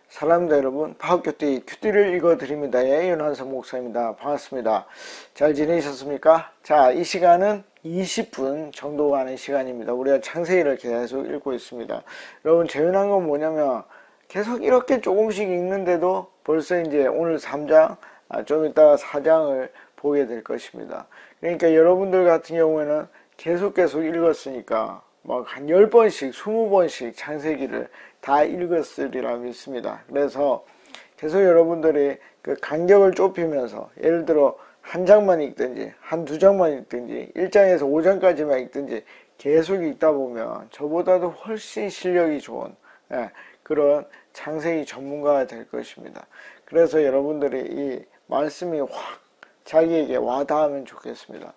사랑합니다 여러분. 파학큐티 큐티를 읽어드립니다. 윤한선 목사입니다. 반갑습니다. 잘 지내셨습니까? 자, 이 시간은 20분 정도 가는 시간입니다. 우리가 창세기를 계속 읽고 있습니다. 여러분, 재미난 건 뭐냐면 계속 이렇게 조금씩 읽는데도 벌써 이제 오늘 3장, 좀 이따가 4장을 보게 될 것입니다. 그러니까 여러분들 같은 경우에는 계속 읽었으니까 막 한 10번씩, 20번씩 창세기를 다 읽었으리라 믿습니다. 그래서 계속 여러분들이 그 간격을 좁히면서 예를 들어 한 장만 읽든지 한 두 장만 읽든지 1장에서 5장까지만 읽든지 계속 읽다 보면 저보다도 훨씬 실력이 좋은 그런 창세기 전문가가 될 것입니다. 그래서 여러분들이 이 말씀이 확 자기에게 와닿으면 좋겠습니다.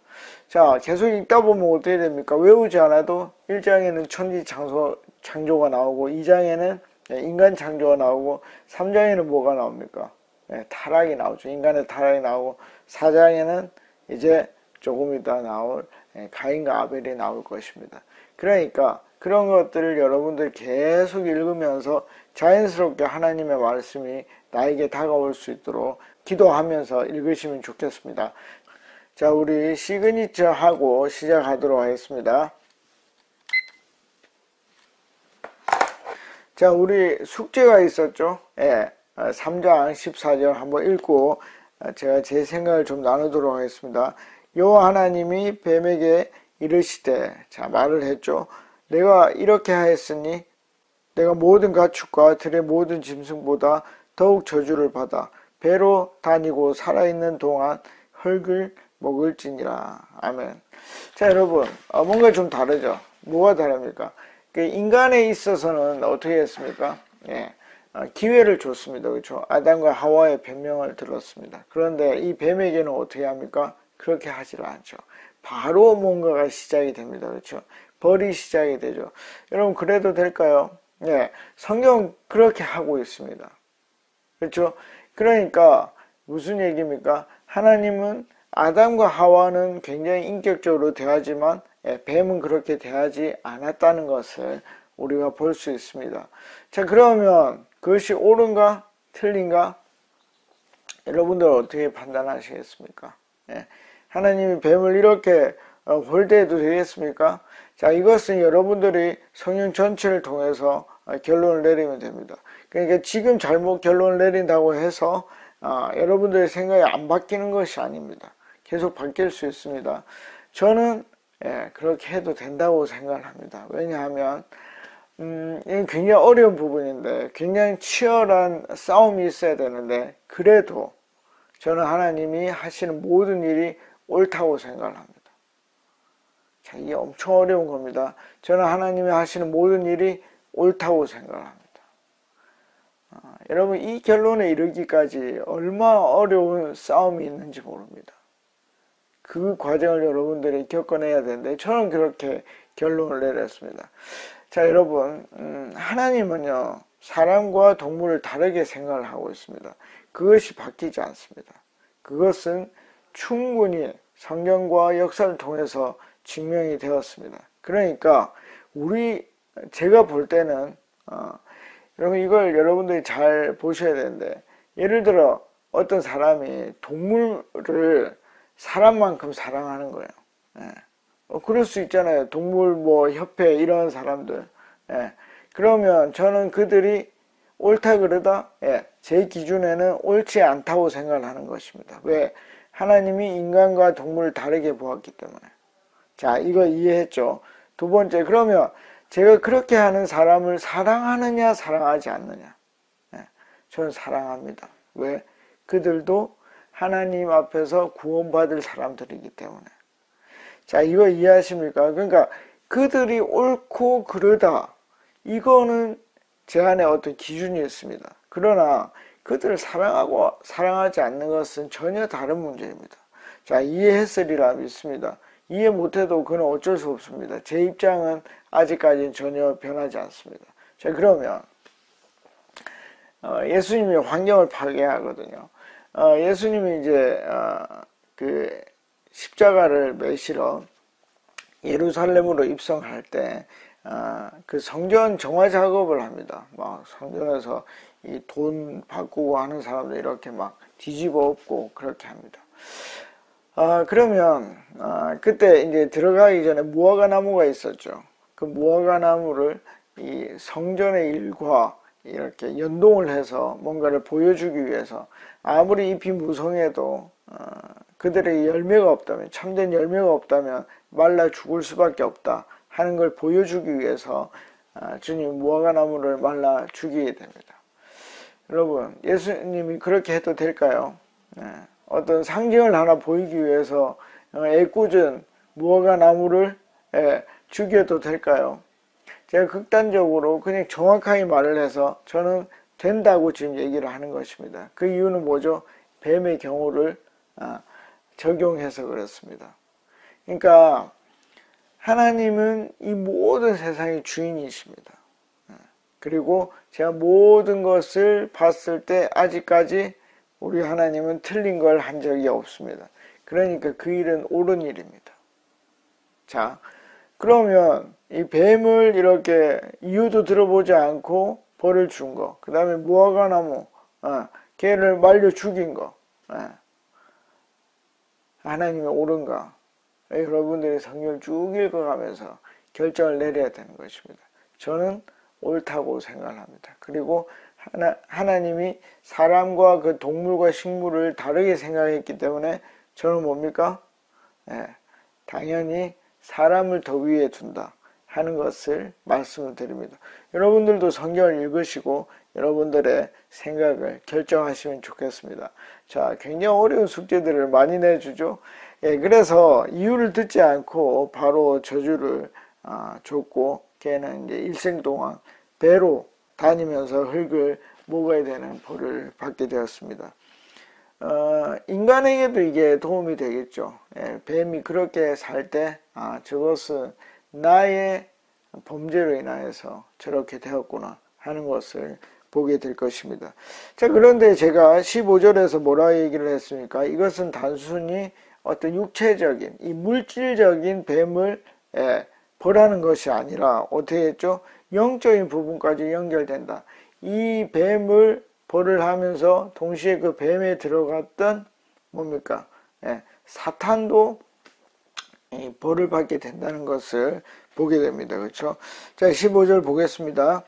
자, 계속 읽다 보면 어떻게 됩니까? 외우지 않아도 1장에는 천지 창조가 나오고 2장에는 인간 창조가 나오고 3장에는 뭐가 나옵니까? 타락이 나오죠. 인간의 타락이 나오고 4장에는 이제 조금 이따 나올 가인과 아벨이 나올 것입니다. 그러니까 그런 것들을 여러분들 계속 읽으면서 자연스럽게 하나님의 말씀이 나에게 다가올 수 있도록 기도하면서 읽으시면 좋겠습니다. 자, 우리 시그니처 하고 시작하도록 하겠습니다. 자, 우리 숙제가 있었죠. 3장 14절 한번 읽고 제가 제 생각을 좀 나누도록 하겠습니다. 여호와 하나님이 뱀에게 이르시되, 자, 말을 했죠. 내가 이렇게 하였으니 내가 모든 가축과 들의 모든 짐승보다 더욱 저주를 받아 배로 다니고 살아있는 동안 흙을 먹을지니라. 아멘. 자, 여러분, 뭔가 좀 다르죠. 뭐가 다릅니까? 인간에 있어서는 어떻게 했습니까? 기회를 줬습니다. 그렇죠? 아담과 하와의 변명을 들었습니다. 그런데 이 뱀에게는 어떻게 합니까? 그렇게 하질 않죠. 바로 뭔가가 시작이 됩니다. 그렇죠? 벌이 시작이 되죠. 여러분, 그래도 될까요? 성경 그렇게 하고 있습니다. 그렇죠? 그러니까 무슨 얘기입니까? 하나님은 아담과 하와는 굉장히 인격적으로 대하지만 뱀은 그렇게 대하지 않았다는 것을 우리가 볼 수 있습니다. 자, 그러면 그것이 옳은가 틀린가? 여러분들 어떻게 판단하시겠습니까? 하나님이 뱀을 이렇게 홀대해도 되겠습니까? 자, 이것은 여러분들이 성경 전체를 통해서 결론을 내리면 됩니다. 그러니까 지금 잘못 결론을 내린다고 해서 여러분들의 생각이 안 바뀌는 것이 아닙니다. 계속 바뀔 수 있습니다. 저는 그렇게 해도 된다고 생각을 합니다. 왜냐하면 이게 굉장히 어려운 부분인데 굉장히 치열한 싸움이 있어야 되는데 그래도 저는 하나님이 하시는 모든 일이 옳다고 생각을 합니다. 자, 이게 엄청 어려운 겁니다. 저는 하나님이 하시는 모든 일이 옳다고 생각을 합니다. 여러분, 이 결론에 이르기까지 얼마나 어려운 싸움이 있는지 모릅니다. 그 과정을 여러분들이 겪어내야 되는데 저는 그렇게 결론을 내렸습니다. 자, 여러분, 하나님은요 사람과 동물을 다르게 생각을 하고 있습니다. 그것이 바뀌지 않습니다. 그것은 충분히 성경과 역사를 통해서 증명이 되었습니다. 그러니까 제가 볼 때는 여러분, 이걸 여러분들이 잘 보셔야 되는데, 예를 들어 어떤 사람이 동물을 사람만큼 사랑하는 거예요. 그럴 수 있잖아요. 동물 협회 이런 사람들. 그러면 저는 그들이 옳다 그러다? 제 기준에는 옳지 않다고 생각을 하는 것입니다. 왜? 하나님이 인간과 동물을 다르게 보았기 때문에. 자, 이거 이해했죠? 두 번째, 그러면 제가 그렇게 하는 사람을 사랑하느냐 사랑하지 않느냐? 저는 사랑합니다. 왜? 그들도 하나님 앞에서 구원받을 사람들이기 때문에. 자, 이거 이해하십니까? 그러니까 그들이 옳고 그르다, 이거는 제 안에 어떤 기준이 있습니다. 그러나 그들을 사랑하고 사랑하지 않는 것은 전혀 다른 문제입니다. 자, 이해했으리라 믿습니다. 이해 못해도 그건 어쩔 수 없습니다. 제 입장은 아직까지는 전혀 변하지 않습니다. 자, 그러면 예수님이 환경을 파괴하거든요. 예수님이 이제 그 십자가를 매시러 예루살렘으로 입성할 때 그 성전 정화 작업을 합니다. 막 성전에서 이 돈 바꾸고 하는 사람들 이렇게 막 뒤집어 엎고 그렇게 합니다. 그러면 그때 이제 들어가기 전에 무화과 나무가 있었죠. 그 무화과 나무를 이 성전의 일과 이렇게 연동을 해서 뭔가를 보여주기 위해서 아무리 잎이 무성해도 그들에게 열매가 없다면, 참된 열매가 없다면 말라 죽을 수밖에 없다 하는 걸 보여주기 위해서 주님 무화과 나무를 말라 죽이게 됩니다. 여러분, 예수님이 그렇게 해도 될까요? 어떤 상징을 하나 보이기 위해서 애꿎은 무화과 나무를 죽여도 될까요? 제가 극단적으로 그냥 정확하게 말을 해서 저는 된다고 지금 얘기를 하는 것입니다. 그 이유는 뭐죠? 뱀의 경우를 적용해서 그렇습니다. 그러니까 하나님은 이 모든 세상의 주인이십니다. 그리고 제가 모든 것을 봤을 때 아직까지 우리 하나님은 틀린 걸 한 적이 없습니다. 그러니까 그 일은 옳은 일입니다. 자, 그러면 이 뱀을 이렇게 이유도 들어보지 않고 벌을 준 거, 그 다음에 무화과 나무, 걔를 말려 죽인 거, 하나님이 옳은가? 여러분들이 성경을 쭉 읽어가면서 결정을 내려야 되는 것입니다. 저는 옳다고 생각을 합니다. 그리고 하나님이 사람과 그 동물과 식물을 다르게 생각했기 때문에 저는 뭡니까? 당연히 사람을 더 위에 둔다 하는 것을 말씀을 드립니다. 여러분들도 성경을 읽으시고 여러분들의 생각을 결정하시면 좋겠습니다. 자, 굉장히 어려운 숙제들을 많이 내주죠. 그래서 이유를 듣지 않고 바로 저주를 줬고 걔는 이제 일생 동안 배로 다니면서 흙을 먹어야 되는 벌을 받게 되었습니다. 인간에게도 이게 도움이 되겠죠. 뱀이 그렇게 살 때 저것은 나의 범죄로 인하여서 저렇게 되었구나 하는 것을 보게 될 것입니다. 자, 그런데 제가 15절에서 뭐라 얘기를 했습니까? 이것은 단순히 어떤 육체적인 이 물질적인 뱀을 벌하는 것이 아니라 어떻게 했죠? 영적인 부분까지 연결된다. 이 뱀을 벌을 하면서 동시에 그 뱀에 들어갔던 뭡니까? 사탄도 벌을 받게 된다는 것을 보게 됩니다. 그렇죠? 자, 15절 보겠습니다.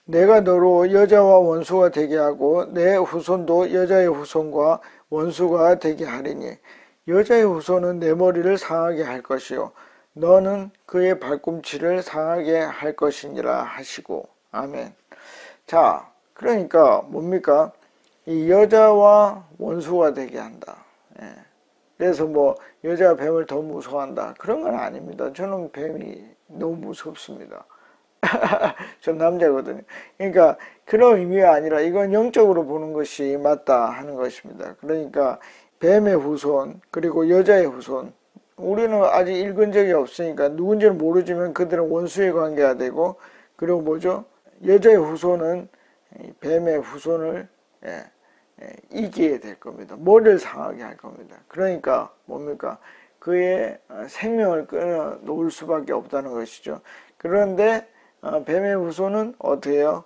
내가 너로 여자와 원수가 되게 하고 내 후손도 여자의 후손과 원수가 되게 하리니 여자의 후손은 내 머리를 상하게 할 것이요 너는 그의 발꿈치를 상하게 할 것이니라 하시고 아멘. 자, 그러니까 뭡니까? 이 여자와 원수가 되게 한다. 그래서 뭐 여자가 뱀을 더 무서워한다 그런 건 아닙니다. 저는 뱀이 너무 무섭습니다. 전 남자거든요. 그러니까 그런 의미가 아니라 이건 영적으로 보는 것이 맞다 하는 것입니다. 그러니까 뱀의 후손 그리고 여자의 후손 우리는 아직 읽은 적이 없으니까 누군지는 모르지만 그들은 원수의 관계가 되고 그리고 뭐죠? 여자의 후손은 뱀의 후손을 이기게 될 겁니다. 머리를 상하게 할 겁니다. 그러니까 뭡니까? 그의 생명을 끊어 놓을 수밖에 없다는 것이죠. 그런데 뱀의 후손은 어떻게 해요?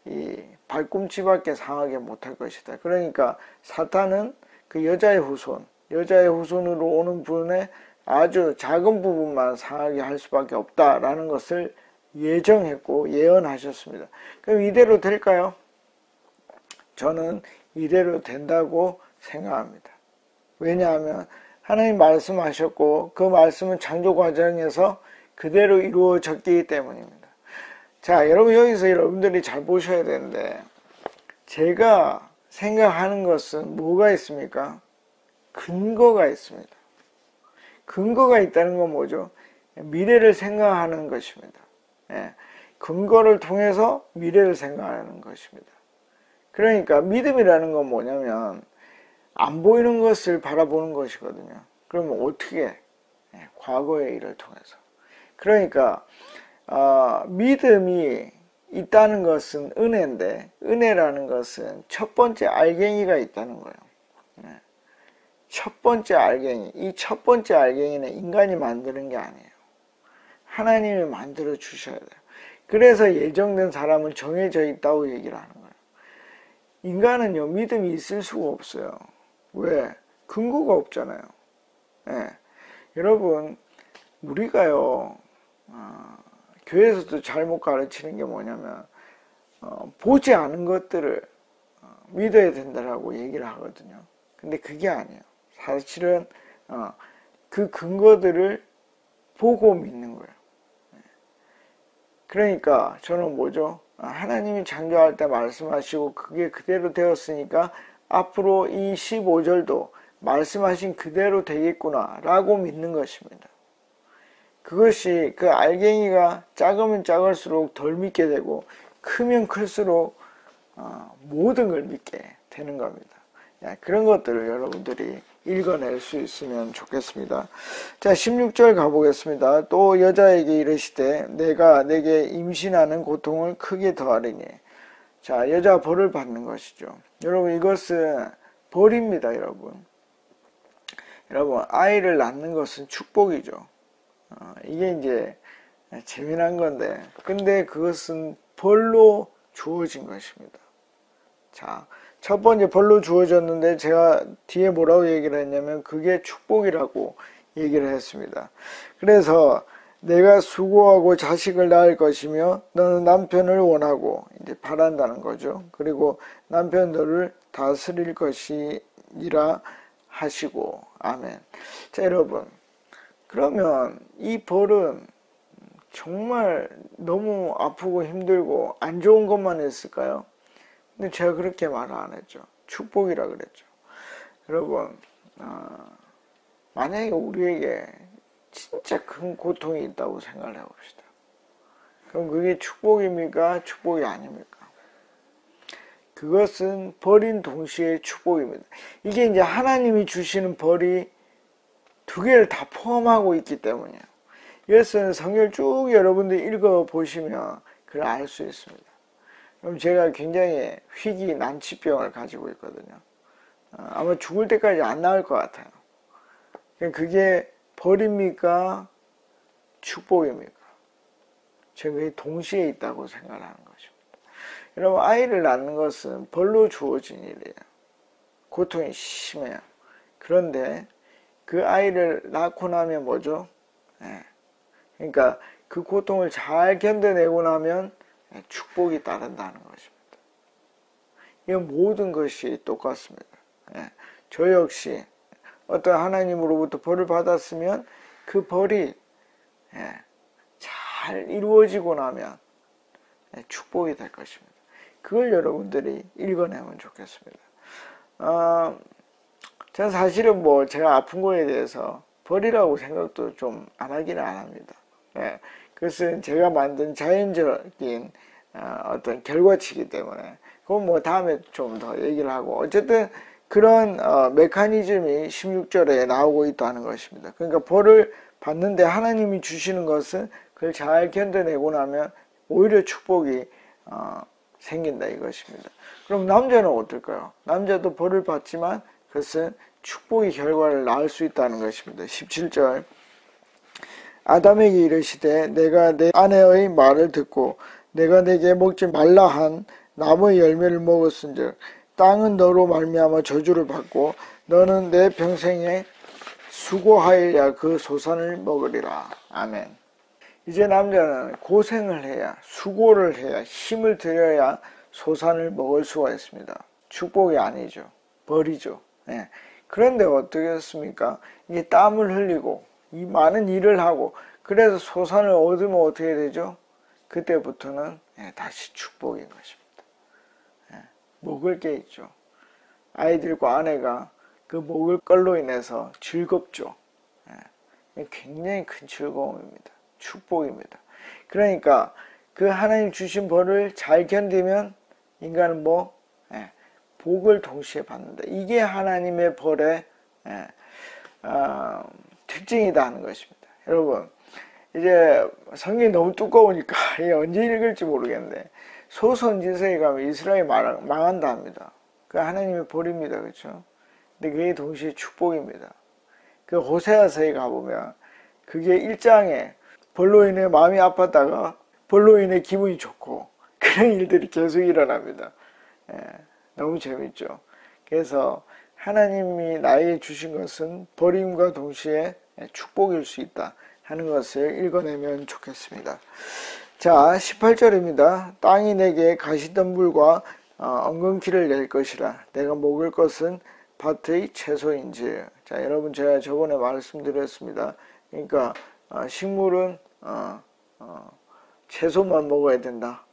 이 발꿈치밖에 상하게 못할 것이다. 그러니까 사탄은 그 여자의 후손으로 오는 분의 아주 작은 부분만 상하게 할 수밖에 없다라는 것을 예정했고 예언하셨습니다. 그럼 이대로 될까요? 저는 이대로 된다고 생각합니다. 왜냐하면 하나님 말씀하셨고 그 말씀은 창조 과정에서 그대로 이루어졌기 때문입니다. 자, 여러분 여기서 여러분들이 잘 보셔야 되는데 제가 생각하는 것은 뭐가 있습니까? 근거가 있습니다. 근거가 있다는 건 뭐죠? 미래를 생각하는 것입니다. 근거를 통해서 미래를 생각하는 것입니다. 그러니까 믿음이라는 건 뭐냐면 안 보이는 것을 바라보는 것이거든요. 그러면 어떻게? 과거의 일을 통해서. 그러니까 믿음이 있다는 것은 은혜인데 은혜라는 것은 첫 번째 알갱이가 있다는 거예요. 첫 번째 알갱이. 이 첫 번째 알갱이는 인간이 만드는 게 아니에요. 하나님이 만들어 주셔야 돼요. 그래서 예정된 사람은 정해져 있다고 얘기를 하는 거예요. 인간은요, 믿음이 있을 수가 없어요. 왜? 근거가 없잖아요. 예. 여러분, 우리가요, 교회에서도 잘못 가르치는 게 뭐냐면, 보지 않은 것들을 믿어야 된다라고 얘기를 하거든요. 근데 그게 아니에요. 사실은, 그 근거들을 보고 믿는 거예요. 그러니까 저는 뭐죠? 하나님이 창조할 때 말씀하시고 그게 그대로 되었으니까 앞으로 이 15절도 말씀하신 그대로 되겠구나 라고 믿는 것입니다. 그것이 그 알갱이가 작으면 작을수록 덜 믿게 되고 크면 클수록 모든 걸 믿게 되는 겁니다. 그런 것들을 여러분들이 읽어낼 수 있으면 좋겠습니다. 자, 16절 가보겠습니다. 또 여자에게 이르시되 내가 내게 임신하는 고통을 크게 더하리니. 자, 여자가 벌을 받는 것이죠. 여러분, 이것은 벌입니다. 여러분, 아이를 낳는 것은 축복이죠. 이게 이제 재미난 건데, 근데 그것은 벌로 주어진 것입니다. 자, 첫 번째 벌로 주어졌는데 제가 뒤에 뭐라고 얘기를 했냐면 그게 축복이라고 얘기를 했습니다. 그래서 내가 수고하고 자식을 낳을 것이며 너는 남편을 원하고 이제 바란다는 거죠. 그리고 남편 너를 다스릴 것이니라 하시고. 아멘. 자, 여러분, 그러면 이 벌은 정말 너무 아프고 힘들고 안 좋은 것만 했을까요? 근데 제가 그렇게 말을 안 했죠. 축복이라 그랬죠. 여러분, 만약에 우리에게 진짜 큰 고통이 있다고 생각을 해봅시다. 그럼 그게 축복입니까? 축복이 아닙니까? 그것은 벌인 동시에 축복입니다. 이게 이제 하나님이 주시는 벌이 두 개를 다 포함하고 있기 때문이에요. 이것은 성경을 쭉 여러분들이 읽어보시면 그걸 알 수 있습니다. 그럼 제가 굉장히 희귀 난치병을 가지고 있거든요. 아마 죽을 때까지 안 나을 것 같아요. 그게 벌입니까? 축복입니까? 제가 그게 동시에 있다고 생각하는 것입니다. 여러분, 아이를 낳는 것은 벌로 주어진 일이에요. 고통이 심해요. 그런데 그 아이를 낳고 나면 뭐죠? 그러니까 그 고통을 잘 견뎌내고 나면 축복이 따른다는 것입니다. 이건 모든 것이 똑같습니다. 저 역시 어떤 하나님으로부터 벌을 받았으면 그 벌이 잘 이루어지고 나면 축복이 될 것입니다. 그걸 여러분들이 읽어내면 좋겠습니다. 저는 사실은 뭐 제가 아픈 거에 대해서 벌이라고 생각도 좀 안 하기는 안 합니다. 그것은 제가 만든 자연적인 어떤 결과치이기 때문에 그건 뭐 다음에 좀 더 얘기를 하고, 어쨌든 그런 메커니즘이 16절에 나오고 있다는 것입니다. 그러니까 벌을 받는데 하나님이 주시는 것은 그걸 잘 견뎌내고 나면 오히려 축복이 생긴다 이것입니다. 그럼 남자는 어떨까요? 남자도 벌을 받지만 그것은 축복의 결과를 낳을 수 있다는 것입니다. 17절 아담에게 이르시되 내가 내 아내의 말을 듣고 내가 내게 먹지 말라 한 나무의 열매를 먹었은즉 땅은 너로 말미암아 저주를 받고 너는 내 평생에 수고하여야 그 소산을 먹으리라. 아멘. 이제 남자는 고생을 해야, 수고를 해야, 힘을 들여야 소산을 먹을 수가 있습니다. 축복이 아니죠. 벌이죠. 그런데 어떻겠습니까? 이게 땀을 흘리고 이 많은 일을 하고 그래서 소산을 얻으면 어떻게 되죠? 그때부터는 다시 축복인 것입니다. 먹을 게 있죠. 아이들과 아내가 그 먹을 걸로 인해서 즐겁죠. 굉장히 큰 즐거움입니다. 축복입니다. 그러니까 그 하나님 주신 벌을 잘 견디면 인간은 복을 동시에 받는다. 이게 하나님의 벌의 특징이다 하는 것입니다. 여러분, 이제 성경이 너무 두꺼우니까 언제 읽을지 모르겠는데 소선지서에 가면 이스라엘이 망한다 합니다. 그 하나님의 벌입니다. 그렇죠? 근데 그게 동시에 축복입니다. 그 호세아서에 가보면 그게 1장에 벌로 인해 마음이 아팠다가 벌로 인해 기분이 좋고 그런 일들이 계속 일어납니다. 너무 재밌죠. 그래서 하나님이 나에게 주신 것은 버림과 동시에 축복일 수 있다 하는 것을 읽어내면 좋겠습니다. 자, 18절입니다. 땅이 내게 가시덤불과 엉겅퀴를 낼 것이라. 내가 먹을 것은 밭의 채소인지. 자, 여러분, 제가 저번에 말씀드렸습니다. 그러니까 식물은 채소만 먹어야 된다.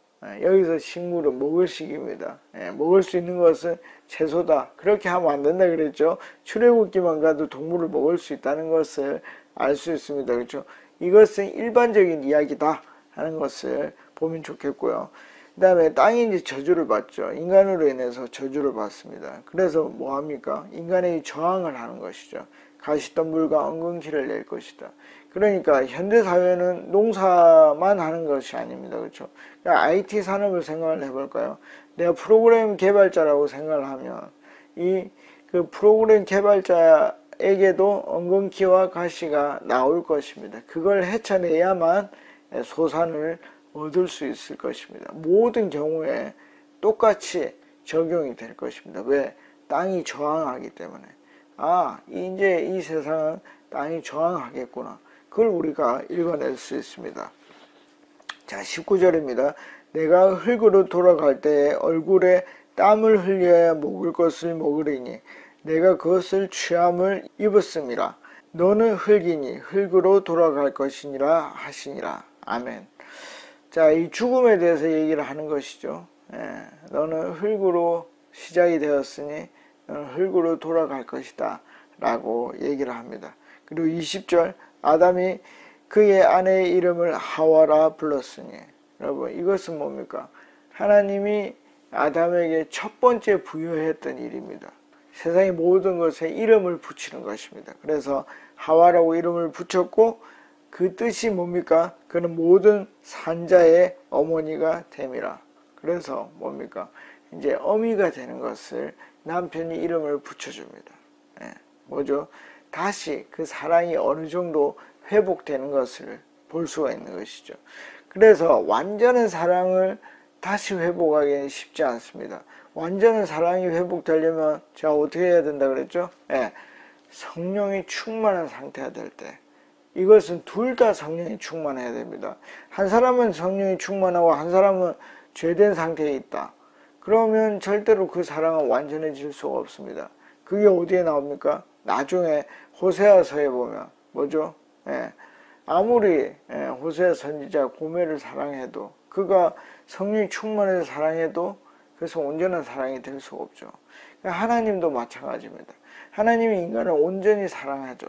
여기서 식물은 먹을식입니다. 먹을 수 있는 것은 채소다. 그렇게 하면 안 된다 그랬죠. 출애굽기만 가도 동물을 먹을 수 있다는 것을 알 수 있습니다. 그렇죠? 이것은 일반적인 이야기다 하는 것을 보면 좋겠고요. 그 다음에 땅이 이제 저주를 받죠. 인간으로 인해서 저주를 받습니다. 그래서 뭐 합니까? 인간에게 저항을 하는 것이죠. 가시덤불과 엉겅퀴를 낼 것이다. 그러니까 현대사회는 농사만 하는 것이 아닙니다. 그렇죠? 그러니까 IT 산업을 생각을 해볼까요? 내가 프로그램 개발자라고 생각을 하면 그 프로그램 개발자에게도 엉겅퀴와 가시가 나올 것입니다. 그걸 헤쳐내야만 소산을 얻을 수 있을 것입니다. 모든 경우에 똑같이 적용이 될 것입니다. 왜? 땅이 저항하기 때문에. 이제 이 세상은 땅이 저항하겠구나. 그걸 우리가 읽어낼 수 있습니다. 자, 19절입니다. 내가 흙으로 돌아갈 때에 얼굴에 땀을 흘려야 먹을 것을 먹으리니 내가 그것을 취함을 입었음이라. 너는 흙이니 흙으로 돌아갈 것이니라 하시니라. 아멘. 자, 이 죽음에 대해서 얘기를 하는 것이죠. 너는 흙으로 시작이 되었으니 너는 흙으로 돌아갈 것이다 라고 얘기를 합니다. 그리고 20절 아담이 그의 아내의 이름을 하와라 불렀으니. 여러분, 이것은 뭡니까? 하나님이 아담에게 첫 번째 부여했던 일입니다. 세상의 모든 것에 이름을 붙이는 것입니다. 그래서 하와라고 이름을 붙였고 그 뜻이 뭡니까? 그는 모든 산자의 어머니가 됨이라. 그래서 뭡니까? 이제 어미가 되는 것을 남편이 이름을 붙여줍니다. 뭐죠? 다시 그 사랑이 어느 정도 회복되는 것을 볼 수가 있는 것이죠. 그래서 완전한 사랑을 다시 회복하기는 쉽지 않습니다. 완전한 사랑이 회복되려면 제가 어떻게 해야 된다 그랬죠? 성령이 충만한 상태가 될 때. 이것은 둘 다 성령이 충만해야 됩니다. 한 사람은 성령이 충만하고 한 사람은 죄된 상태에 있다. 그러면 절대로 그 사랑은 완전해질 수가 없습니다. 그게 어디에 나옵니까? 나중에 호세아서에 보면 뭐죠? 아무리 호세아 선지자 고멜을 사랑해도 그가 성령이 충만해서 사랑해도 그래서 온전한 사랑이 될 수가 없죠. 그러니까 하나님도 마찬가지입니다. 하나님이 인간을 온전히 사랑하죠.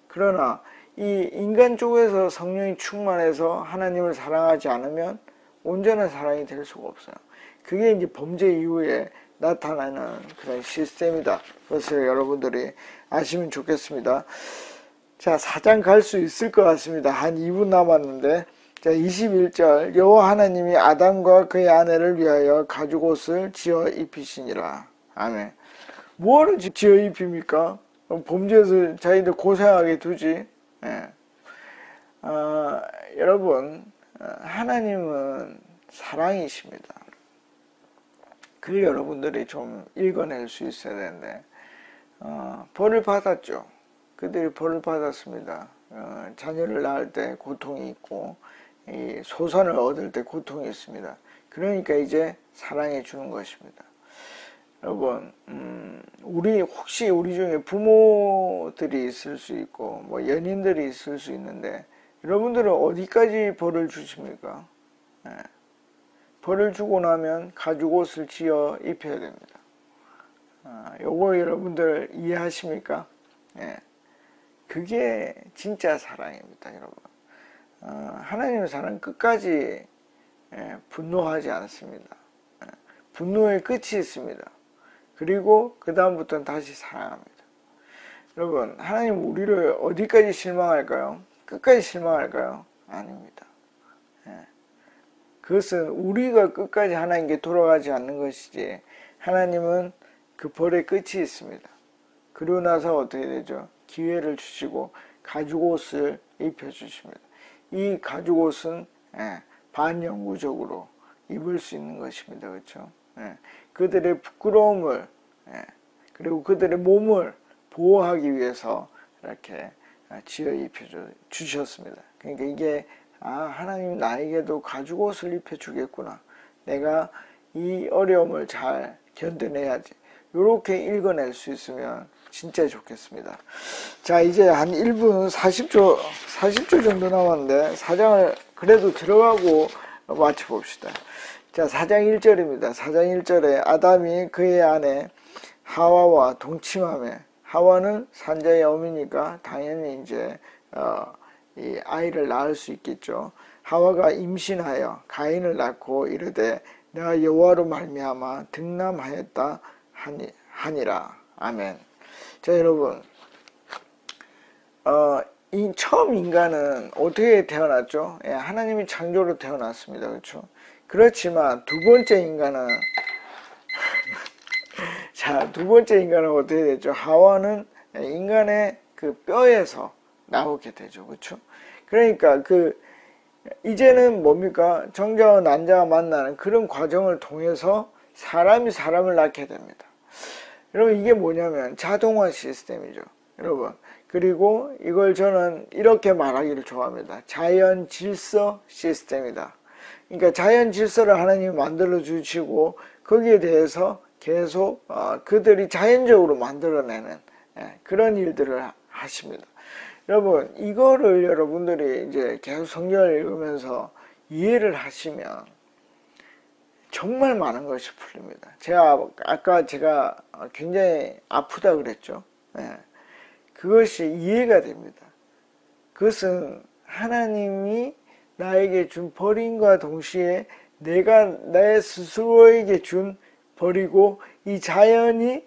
그러나 이 인간 쪽에서 성령이 충만해서 하나님을 사랑하지 않으면 온전한 사랑이 될 수가 없어요. 그게 이제 범죄 이후에 나타나는 그런 시스템이다. 그것을 여러분들이 아시면 좋겠습니다. 자, 4장 갈 수 있을 것 같습니다. 한 2분 남았는데. 자, 21절 여호와 하나님이 아담과 그의 아내를 위하여 가죽옷을 지어 입히시니라. 아멘. 뭐를 지어 입힙니까? 범죄에서 자기들 고생하게 두지. 여러분, 하나님은 사랑이십니다. 그걸 여러분들이 좀 읽어낼 수 있어야 되는데 벌을 받았죠. 그들이 벌을 받았습니다. 자녀를 낳을 때 고통이 있고 이 소선을 얻을 때 고통이 있습니다. 그러니까 이제 사랑해 주는 것입니다. 여러분, 혹시 우리 중에 부모들이 있을 수 있고 뭐 연인들이 있을 수 있는데 여러분들은 어디까지 벌을 주십니까? 벌을 주고 나면 가죽옷을 지어 입혀야 됩니다. 요거 여러분들 이해하십니까? 그게 진짜 사랑입니다, 여러분. 하나님의 사랑은 끝까지 분노하지 않습니다. 분노의 끝이 있습니다. 그리고 그 다음부터는 다시 사랑합니다. 여러분, 하나님 우리를 어디까지 실망할까요? 끝까지 실망할까요? 아닙니다. 그것은 우리가 끝까지 하나님께 돌아가지 않는 것이지 하나님은 그 벌의 끝이 있습니다. 그러고 나서 어떻게 되죠? 기회를 주시고 가죽옷을 입혀주십니다. 이 가죽옷은 반영구적으로 입을 수 있는 것입니다. 그렇죠? 그들의 부끄러움을 그리고 그들의 몸을 보호하기 위해서 이렇게 지어 입혀 주셨습니다. 그러니까 이게 하나님 나에게도 가죽 옷을 입혀 주겠구나. 내가 이 어려움을 잘 견뎌내야지. 이렇게 읽어낼 수 있으면 진짜 좋겠습니다. 자, 이제 한 1분 40초 정도 남았는데 4장을 그래도 들어가고 마쳐봅시다. 자, 4장 1절입니다. 4장 1절에 아담이 그의 아내 하와와 동침하며, 하와는 산자의 어미니까 당연히 이제 이 아이를 낳을 수 있겠죠. 하와가 임신하여 가인을 낳고 이르되 내가 여호와로 말미암아 득남하였다 하니라. 아멘. 자, 여러분, 처음 인간은 어떻게 태어났죠? 하나님이 창조로 태어났습니다. 그렇죠? 그렇지만 두 번째 인간은 자, 두 번째 인간은 어떻게 되죠? 하와는 인간의 그 뼈에서 나오게 되죠. 그렇죠? 그러니까 이제는 뭡니까? 정자와 난자가 만나는 그런 과정을 통해서 사람이 사람을 낳게 됩니다. 여러분, 이게 뭐냐면 자동화 시스템이죠. 여러분, 그리고 이걸 저는 이렇게 말하기를 좋아합니다. 자연 질서 시스템이다. 그러니까 자연 질서를 하나님이 만들어 주시고 거기에 대해서 계속 그들이 자연적으로 만들어내는 그런 일들을 하십니다. 여러분, 이거를 여러분들이 이제 계속 성경을 읽으면서 이해를 하시면 정말 많은 것이 풀립니다. 아까 제가 굉장히 아프다 그랬죠. 그것이 이해가 됩니다. 그것은 하나님이 나에게 준 벌임과 동시에 내가 내 스스로에게 준 벌이고, 이 자연이,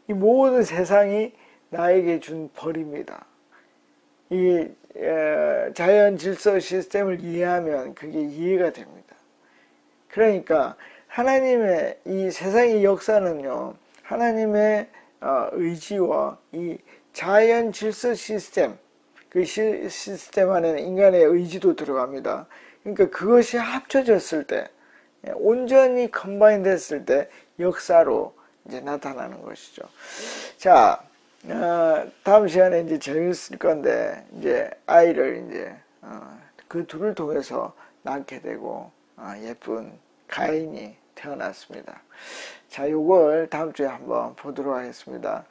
이 모든 세상이 나에게 준 벌입니다. 이 자연 질서 시스템을 이해하면 그게 이해가 됩니다. 그러니까 하나님의 이 세상의 역사는요, 하나님의 의지와 이 자연 질서 시스템, 그 시스템 안에는 인간의 의지도 들어갑니다. 그러니까 그것이 합쳐졌을 때, 온전히 컴바인 됐을 때 역사로 이제 나타나는 것이죠. 자, 다음 시간에 이제 재밌을 건데, 이제 아이를 이제 그 둘을 통해서 낳게 되고 예쁜 가인이 태어났습니다. 자, 요걸 다음 주에 한번 보도록 하겠습니다.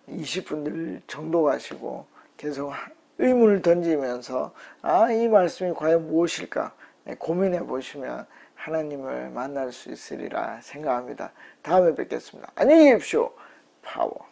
20분 정도 가시고 계속 의문을 던지면서 이 말씀이 과연 무엇일까 고민해 보시면 하나님을 만날 수 있으리라 생각합니다. 다음에 뵙겠습니다. 안녕히 계십시오. 파워.